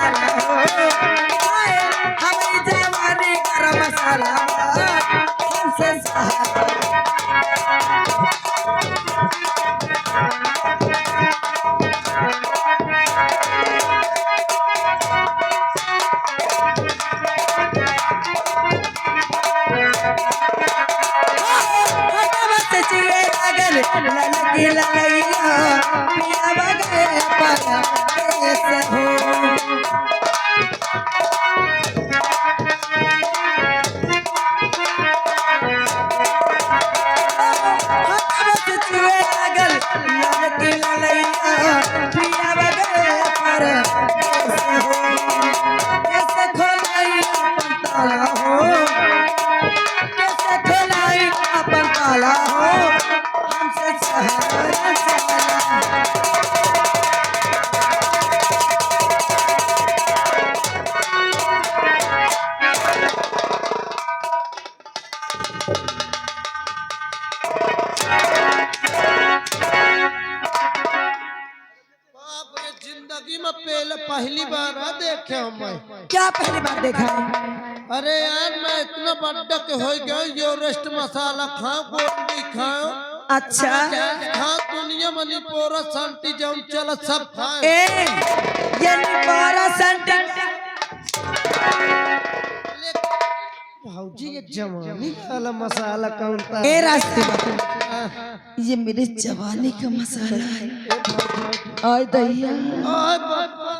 मसाला हो हमारी जवानी गरम मसाला हमसे सहारा ललकी ललैया पिया बगे पाला कैसे हो ललकी ललैया पिया बगे पाला कैसे हो कैसे खोलाई अपन ताला हो कैसे खोलाई अपन ताला हो जिंदगी में पहली बार देखे मैं। क्या पहली बार देखा है? अरे यार मैं इतना बड़ा के हो गया यो रेस्ट मसाला खाओ गोली खाओ अच्छा हाँ दुनिया मनी पूरा शांति जाऊं चल सब खाए ये पूरा शांति भाऊजी ये जवानी वाला मसाला कौन सा ए रास्ते ये मेरे जवानी का मसाला है आय दैया आय बाबा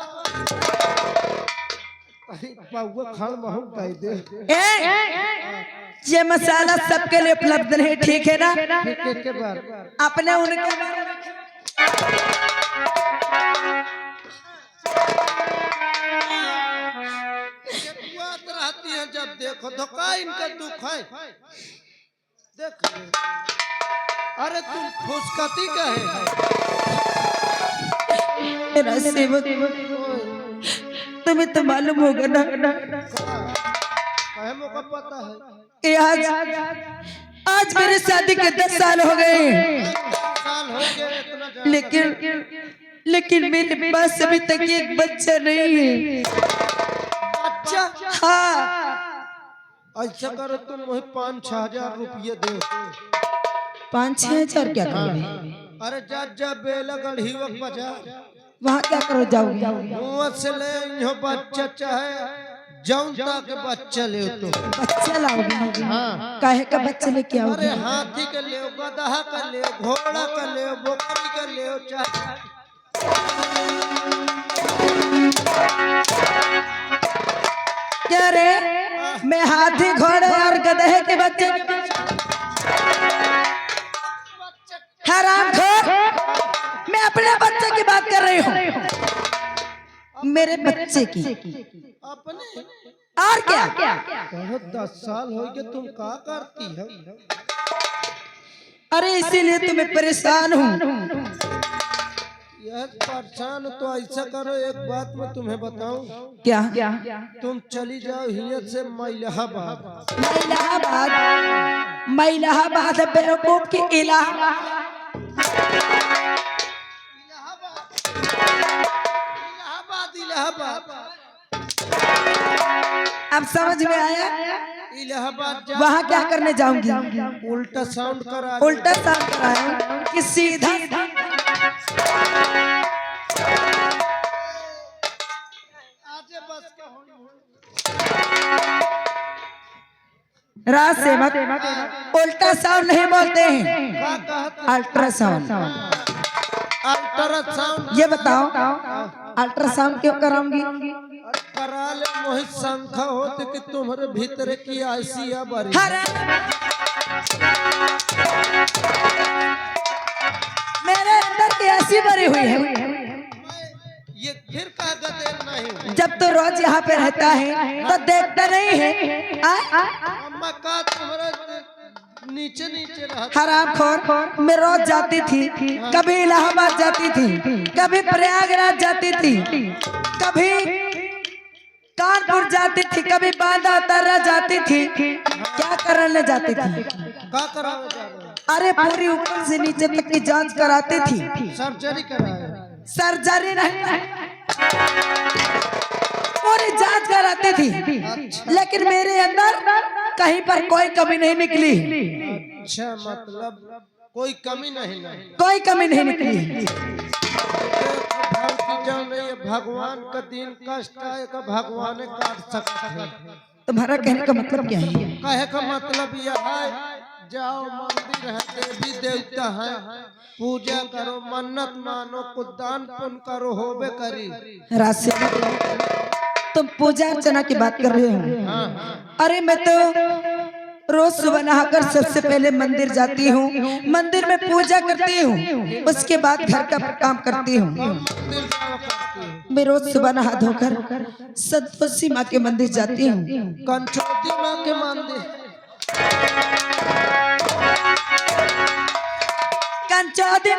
पाउआ खाल महू कह दे ये मसाला सबके लिए उपलब्ध नहीं ठीक है ना के बार अपने उनके रहती है जब देखो धोखा इनका दुख है देख अरे तुम फुसकती कहे तुम्हें तो मालूम होगा ना का पता है आज मेरे शादी के 10 साल हो गए साल हो गए लेकिन मेरे पास अभी तक एक बच्चा नहीं है अच्छा हाँ ऐसा करो तुम वही 5-6 हजार रुपये दो 5-6 हजार क्या करोगे अरे जा बेला गढ़ी बाजार वहाँ क्या करो जाओगे मुँह से ले यो बच्चा चाहे जाऊं तक बच्चा ले तो बच्चा लाओगे हाँ काहे का बच्चा लेके आओगे अरे हाथी के ले गधा का ले घोड़ा का ले बकरी का ले चाहे क्या रे मैं हाथी घोड़े और गधे के बच्चे हरामखोर मैं अपने बच्चे की बात कर रही हूँ मेरे बच्चे की अपने और क्या बहुत 10 साल हो गए तुम क्या करती हो अरे इसीलिए तो मैं परेशान हूँ यह परेशान तो ऐसा करो एक बात मैं तुम्हें बताऊं क्या तुम चली जाओ हियर से इलाहाबाद इलाहाबाद बेवकूफ की इलाहाबाद अब समझ में आया इलाहाबाद वहाँ क्या करने जाऊंगी उल्टा साउंड करा कराया कि सीधा रात से उल्टा साउंड नहीं बोलते हैं अल्ट्रासाउंड अल्ट्रासाउंड ये बताओ अल्ट्रासाउंड क्यों कराऊंगी करा ले मोहित संख्या होते कि तुम्हारे भीतर की आईसिया बड़ी मेरे अंदर की ऐसी भरी हुई है ये फिर कागज नहीं जब तो रोज यहाँ पे रहता है तो देखता नहीं है अम्मा का तुम्हारा नीचे नीचे रहता हरामखोर मैं रोज जाती थी कभी इलाहाबाद जाती थी कभी प्रयागराज जाती थी कभी कानपुर जाती थी कभी बांदा तर्रा जाती थी क्या करने जाती थी क्या करावे अरे पूरी ऊपर से नीचे तक की जांच कराती थी सर्जरी कराए सर्जरी नहीं कराती थी, लेकिन मेरे अंदर कहीं पर कोई कमी नहीं निकली। अच्छा, मतलब कोई कमी नहीं ना। कोई कमी नहीं निकली। भगवान का दिन कष्ट आए का भगवान काट सकते हैं। तुम्हारा कहने का मतलब क्या है? कहे का मतलब यह है, जाओ मंदिर है, देवी देवता है, पूजा करो, मन्नत मानो, कुछ दान पुण्य करो, होबे करी। राशि, तुम पूजा अर्चना की बात कर रहे हो? हाँ। अरे मैं तो रोज सुबह नहाकर सबसे पहले मंदिर जाती हूँ, मंदिर में पूजा करती हूँ, उसके बाद घर का काम करती हूँ। मंदिर जाओ करती हो? मैं रोज सुबह नहा धोकर संतोषी माँ के मंदिर जाती हूँ। कंचोती माँ के मंदिर? कंचौदी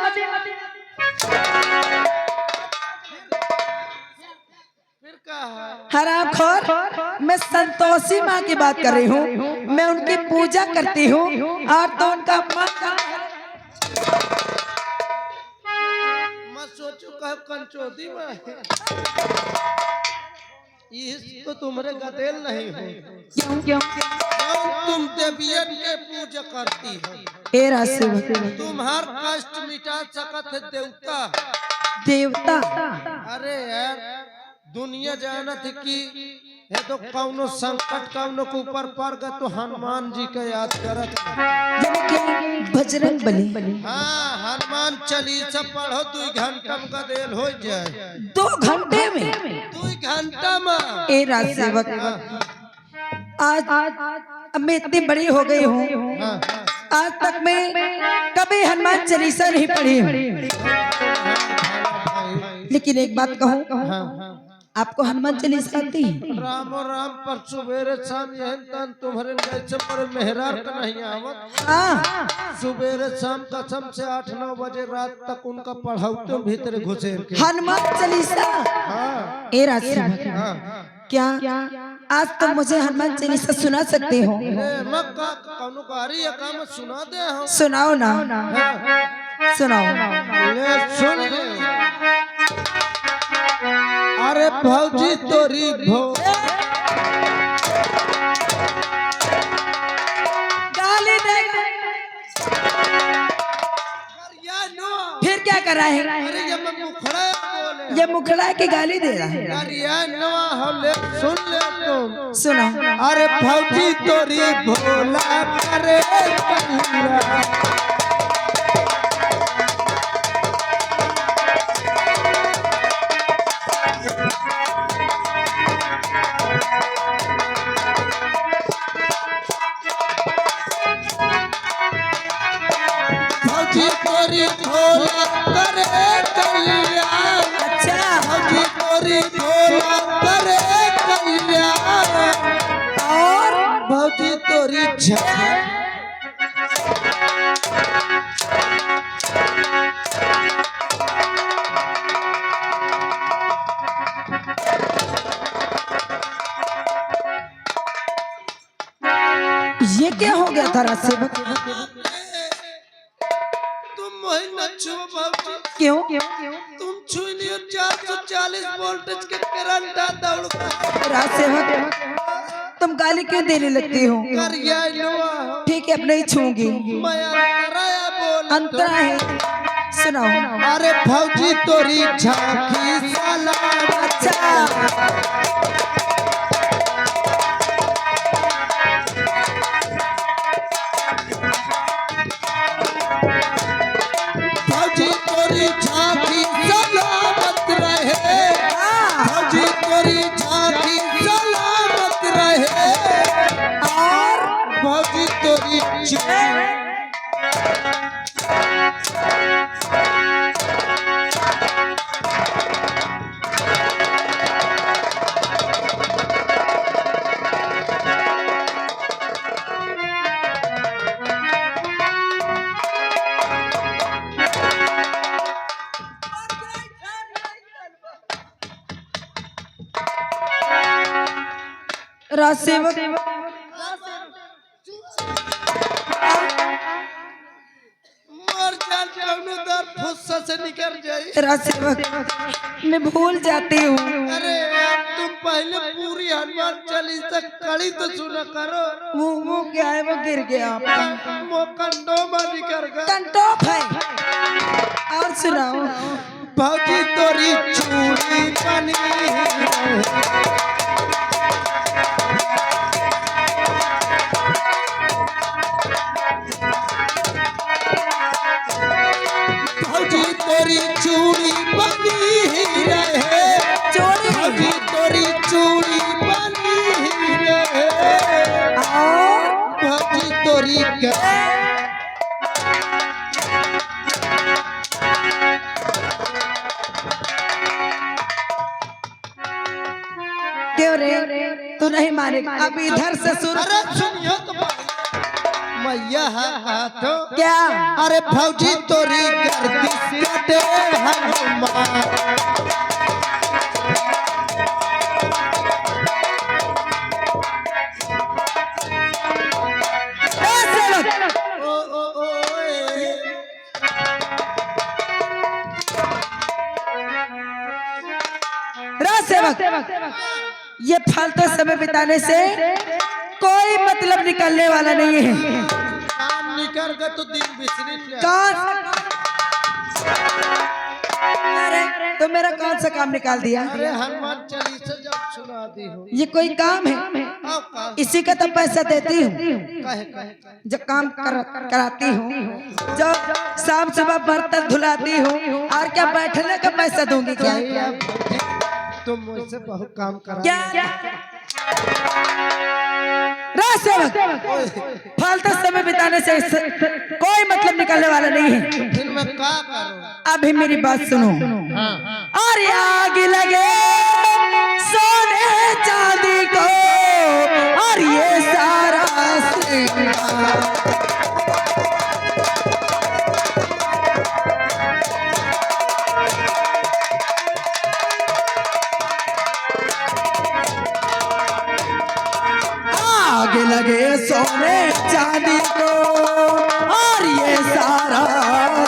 फिर क्या है? हरामखोर, मैं संतोषी माँ की बात कर रही हूँ। मैं उनकी पूजा करती हूँ और तो उनका मैं सोचू कह कंचोती में ये तो तुम्हारे गदेल नहीं हो। क्यों? तुम देवियन के पूजा करती हो, ए राशि, तुम्हार कष्ट मिटा सकत है देवता। देवता? अरे यार, दुनिया जानत है कि ये तो कौनो संकट कौनो के ऊपर पड़ गए तो हनुमान जी का याद करत है। बजरंग बली। हाँ, हनुमान चालीसा पढ़ो, 2 घंटा में गदेल हो जाए। 2 घंटे में? 2 घंटा में। ए राशि, आज अब मैं इतनी बड़ी हो गई हूँ, आज तक मैं कभी हनुमान चालीसा नहीं पढ़ी हूँ। लेकिन एक बात कहूँ, आपको हनुमान चालीसा आती? राम राम पर सुबेरे शाम यहन तन तुम्हारे जैसे पर मेहरार का नहीं आवत। हाँ, सुबेरे शाम कसम से 8-9 बजे रात तक उनका पढ़ाते भीतर घुसे के। हनुमान चालीसा? हाँ। ए राशि, हाँ। क्या आज तुम मुझे हनुमान चालीसा सुना सकते हो? मक्का कौनो गारी या काम सुना दे हम। सुनाओ ना, सुनाओ। ले सुन ले। अरे भौजी तोरी भो गाली देगा, फिर क्या करा है? अरे ये मैं मुखड़ा बोले, ये मुखड़ा की गाली दे रहा है। अरे यार नवा हो ले, सुन ले तुम। सुना। अरे भौजी तोरी भोला करे कहिया। भौजी तोरी भोला करे कल्याण। अच्छा, भौजी तोरी भोला करे कल्याण। और भौजी तोरी झा ये क्या हो गया था राशि? तुम मोहि न छुओ भौजी। क्यों? तुम छुई लियो 440 वोल्टेज के करंट दौड़ का। राशि, तुम गाली क्यों देने लगती हो? करिया लुआ हो। ठीक है, अब नहीं छूंगी। मैं अंतराया बोल अंतरा है, सुनाओ। अरे भौजी तोरी झांकी साला। अच्छा, भौजी तोरी झांकी सलामत रहे। भौजी तोरी झांकी सलामत रहे। और भौजी तोरी राजसेवक, मर जान कौनो दर फुस्सा से निकल जाई। राजसेवक, मैं भूल जाती हूँ। अरे यार, तुम पहले पूरी हनुमान चालीसा कड़ी तो सुना करो। मुंह क्या है वो गिर गया मोकंडो मारी कर गया। कंटोप है। और सुनाओ। भौजी तोरी चूड़ी बनी भौजी तोरी चूड़ी बनी रहे चोरी भौजी तोरी चूड़ी बनी रहे और भौजी तोरी क्यों रे तू नहीं मानेगा। अब इधर से शुरू। अरे सुनियो तो मैया है तो क्या अरे भौजी तोरी गर्दिश कटे हनुमान ओ ओ ओ सेवक ये फालतू समय बिताने से कोई मतलब निकलने वाला नहीं है। काम निकल गए तो दिन विसरित ले कौन अरे तो मेरा कौन सा काम निकाल दिया। अरे हनुमान चालीसा जब सुना दी हो ये कोई काम है। आओ काम इसी का तो पैसा देती हूँ कहे जब काम कराती हूँ जब शाम सुबह बर्तन धुलाती हूँ और क्या बैठने का पैसा दूंगी क्या। तुम मुझसे बहुत काम करा क्या सेवक फालतू समय बिताने से कोई मतलब निकलने वाला नहीं है। फिर मैं क्या करूं। अभी मेरी बात सुनो। और आग लगे सोने चांदी को और ये सारा श्रृंगार आग लगे सोने चांदी को और ये सारा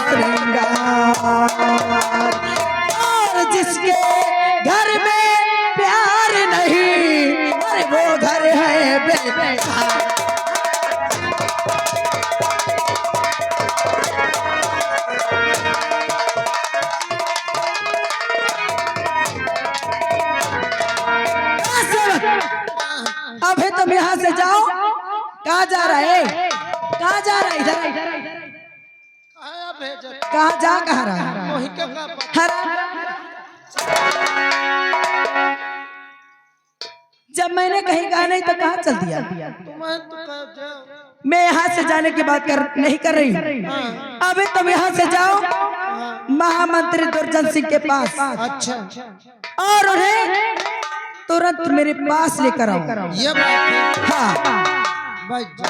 श्रृंगार और जिसके घर में प्यार नहीं अरे वो घर है बेकार। अभी तुम यहाँ से जाओ। कहाँ जा रहा है कहाँ जा रहा है इधर आया भेजा कहाँ जा कहाँ रहा है। वही का जब मैंने कहीं कहा नहीं तो कहाँ चल दिया। मैं तो कह जाओ मैं यहाँ से जाने की बात नहीं कर रही हूँ। अभी तुम यहाँ से जाओ महामंत्री दुर्जन सिंह के पास अच्छा और उन्हें तुरंत मेरे पास लेकर आओ। ये बात है हाँ बच जा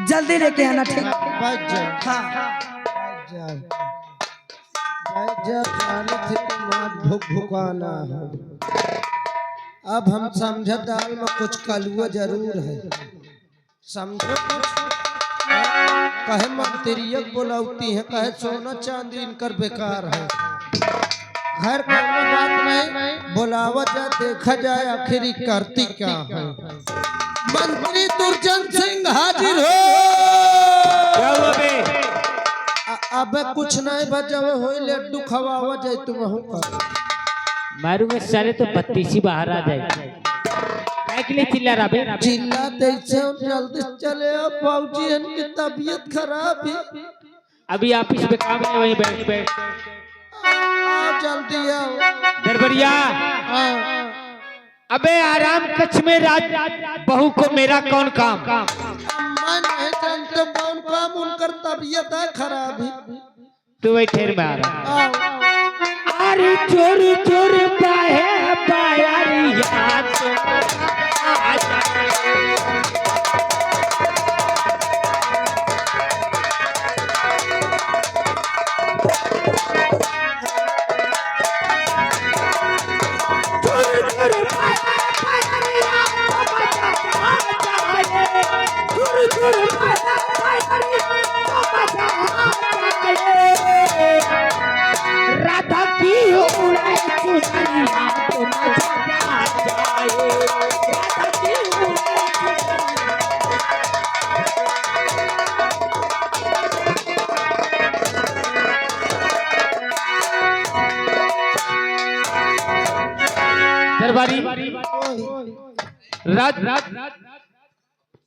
जल्दी लेके आना ठीक। बच जा हाँ जाने थे तुम्हार भूख भुकाना है। अब हम समझ दाल में कुछ कलुआ जरूर है समझो कुछ कहे मंत्रियक बुलाती है कहे सोना चांदी इनकर बेकार है। घर घर में बात नहीं बुलावा जा देखा जाए आखिर करती क्या है। मंत्री दुर्जन सिंह हाजिर हो। अब कुछ नहीं बजावे हो लड्डू खवावा जाए तुम मारूंगा साले तो 32 बाहर आ जाए। काय के लिए चिल्ला रहा बे? चिल्ला से जल्दी चले आओ बाबूजी इनकी तबीयत खराब है। अभी ऑफिस में काम है वहीं बैठ आओ जल्दी आओ दरबरिया। अबे आराम कक्ष में राज बहू को मेरा कौन काम। मैं नहीं जानते कौन काम उनकर तबीयत है खराब है। तू वही ठेर में आ रहा। आओ अरे चोर चोर पाए पायारी याद राधा की उड़ाई राज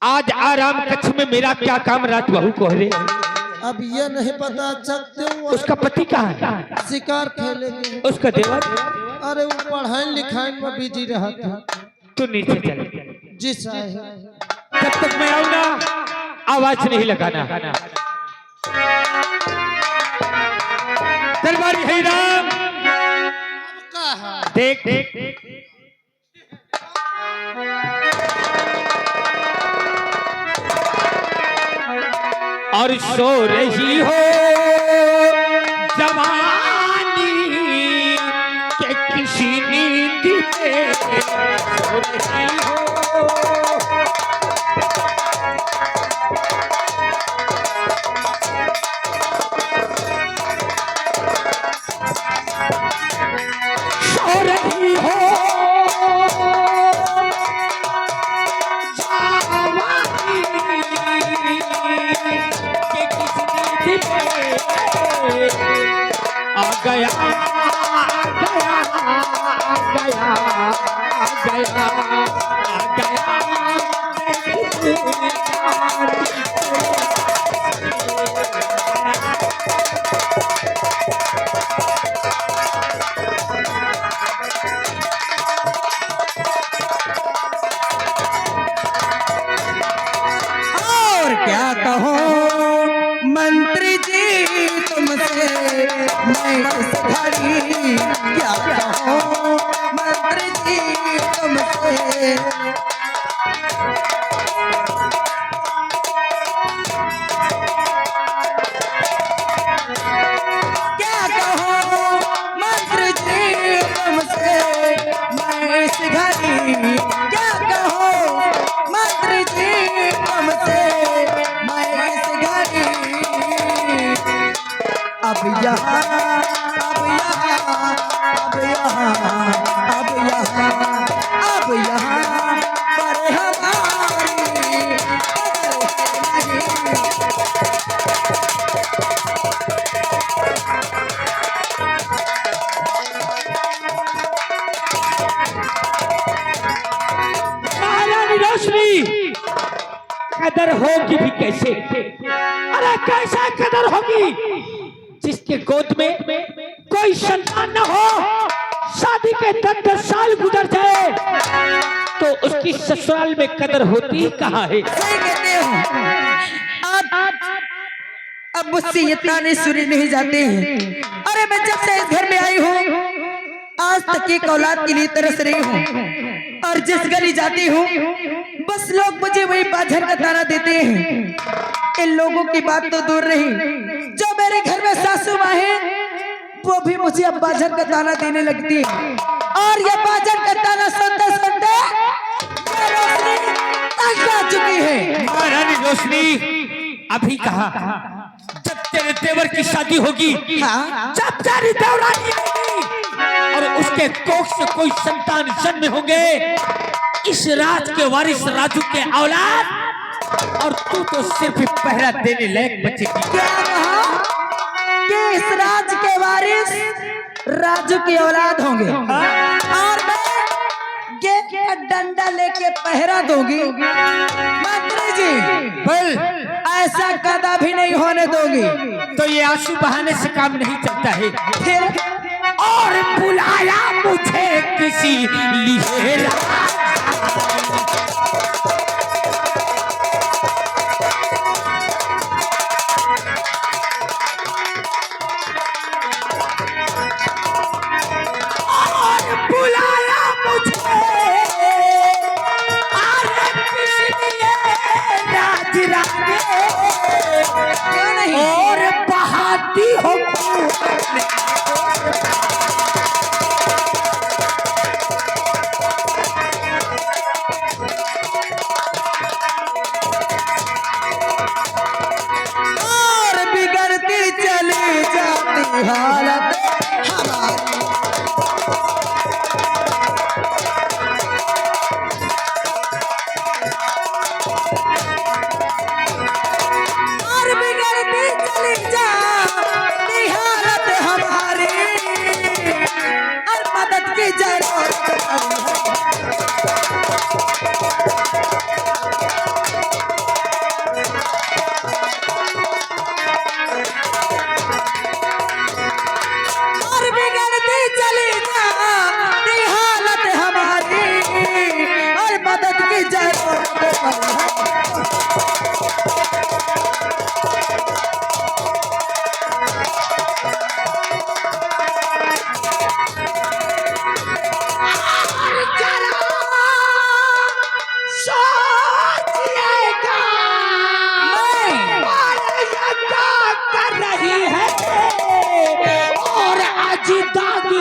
आज आराम कक्ष में मेरा क्या काम राज बहू को है? अब ये नहीं पता सकते हो उसका पति कहाँ है? शिकार खेलेंगे। उसका देवर? अरे वो पढ़ाई लिखाई में बिजी रहा था। तू नीचे चल। जी साहब। जब तक मैं आऊंगा आवाज नहीं लगाना। दरबारी है राम। देख और सो रही हो जवानी के किसी नींद में सो रही हो। सो रही हो आ गया और क्या कहो मंत्री जी तुमसे मैं इस घड़ी, क्या कहो मंत्री जी तुमसे। क्या कहो मंत्री जी तुमसे मैं इस घड़ी, क्या कहो मंत्री जी तुमसे मैं इस घड़ी। अब यहाँ अब यहाँ अब यहाँ अब यहाँ अब यहाँ पर हमारी कदर नहीं। महारानी रोशनी कदर होगी भी कैसे? अरे कैसा कदर होगी जिसके गोद में कोई संतान न हो, शादी के 10-10 साल गुजर जाए तो उसकी ससुराल में कदर होती कहाँ है? सही कहते हो। अब मुझसे ये ताने सुने नहीं जाते हैं। अरे मैं जब से इस घर में आई हूँ आज तक एक औलाद के लिए तरस रही हूँ, और जिस गली जाती हूँ बस लोग मुझे वही बाझर का ताना देते हैं। इन लोगों की बात तो दूर रही, जो मेरे घर में सासू माँ है वो भी मुझे अब बाझर का ताना देने लगती है। और ये बाझर का ताना सुनते सुनते ये रोशनी तंग आ चुकी है। महारानी रोशनी अभी कहा जब तेरे देवर की शादी होगी, हाँ? जब तेरी देवरानी आएगी और उसके कोख से कोई संतान जन्म होंगे, इस राज के वारिस राजू के औलाद, और तू तो सिर्फ पहरा देने लायक बचेगी। क्या कहा कि इस राज के वारिस राजू की औलाद होंगे, और मैं गेट का डंडा लेके पहरा दूंगी। मंत्री जी बोल, ऐसा कदा भी नहीं होने दोगी। तो ये आंसू बहाने से काम नहीं चलता है। फिर और बुलाया मुझे किसी लिए क्यों नहीं? और बहाती हो कर रही है और आज दागी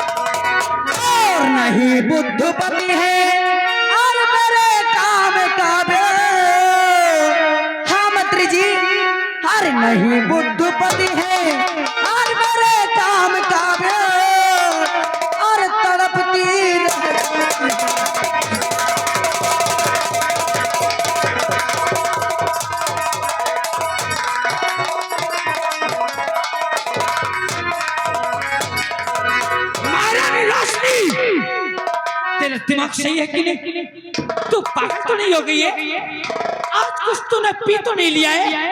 और नहीं बुद्धपति है और मेरे काम काबे। हाँ मंत्री जी, अरे नहीं बुद्धपति है और मेरे काम काबे और तड़पती महारानी रोशनी, तेरा दिमाग सही है कि नहीं? तू पागल तो नहीं हो गई है? आज कुछ तूने पी तो नहीं लिया है?